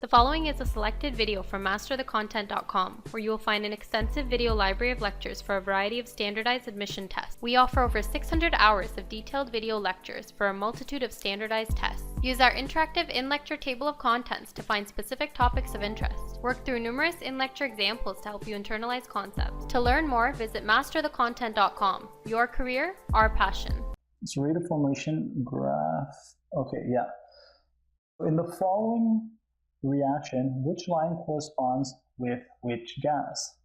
The following is a selected video from masterthecontent.com, where you will find an extensive video library of lectures for a variety of standardized admission tests. We offer over 600 hours of detailed video lectures for a multitude of standardized tests. Use our interactive in-lecture table of contents to find specific topics of interest. Work through numerous in-lecture examples to help you internalize concepts. To learn more, visit masterthecontent.com. Your career, our passion. So rate of formation graph. Okay, yeah. In the following reaction, which line corresponds with which gas?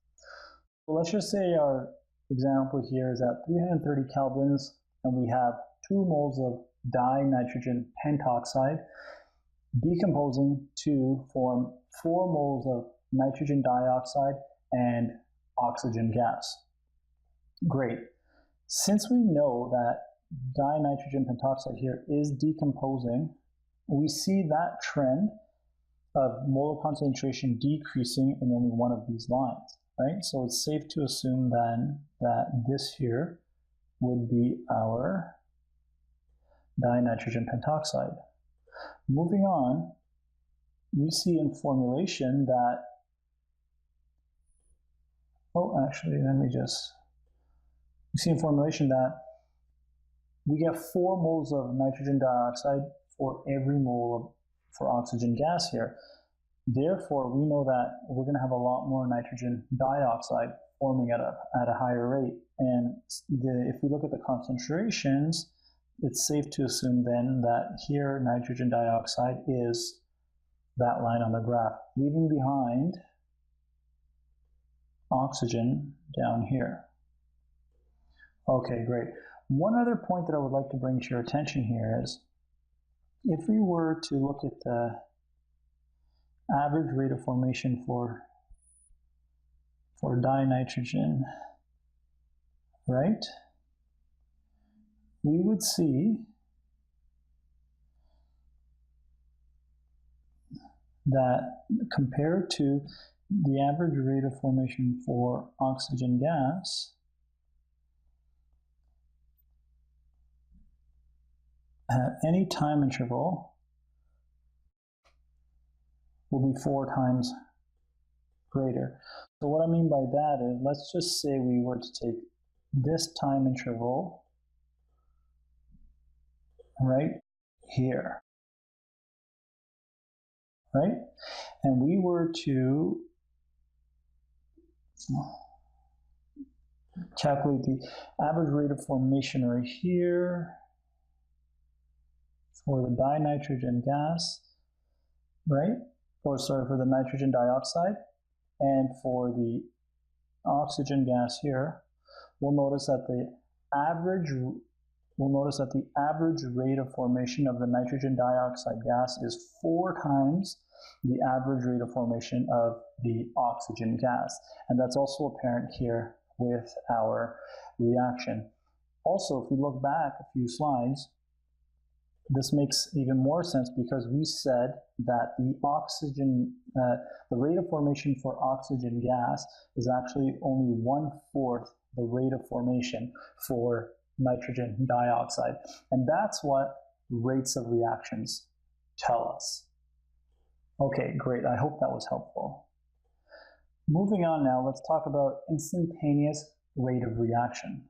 So let's just say our example here is at 330 kelvins and we have 2 moles of dinitrogen pentoxide decomposing to form 4 moles of nitrogen dioxide and oxygen gas. Great. Since we know that dinitrogen pentoxide here is decomposing, we see that trend of molar concentration decreasing in only one of these lines, right? So it's safe to assume then that this here would be our dinitrogen pentoxide. Moving on, we see in formulation that, we see in formulation that we get 4 moles of nitrogen dioxide for every mole for oxygen gas here. Therefore, we know that we're going to have a lot more nitrogen dioxide forming at a higher rate. And if we look at the concentrations, it's safe to assume then that here nitrogen dioxide is that line on the graph, leaving behind oxygen down here. Okay, great. One other point that I would like to bring to your attention here is, if we were to look at the average rate of formation for dinitrogen, right, we would see that compared to the average rate of formation for oxygen gas, at any time interval will be 4 times greater. So what I mean by that is, let's just say we were to take this time interval right here, right? And we were to calculate the average rate of formation right here for the dinitrogen gas, right? Or sorry, for the nitrogen dioxide, and for the oxygen gas here, we'll notice that the average rate of formation of the nitrogen dioxide gas is 4 times the average rate of formation of the oxygen gas. And that's also apparent here with our reaction. Also, if we look back a few slides, this makes even more sense because we said that the rate of formation for oxygen gas is actually only 1/4 the rate of formation for nitrogen dioxide. And that's what rates of reactions tell us. Okay, great. I hope that was helpful. Moving on now, let's talk about instantaneous rate of reaction.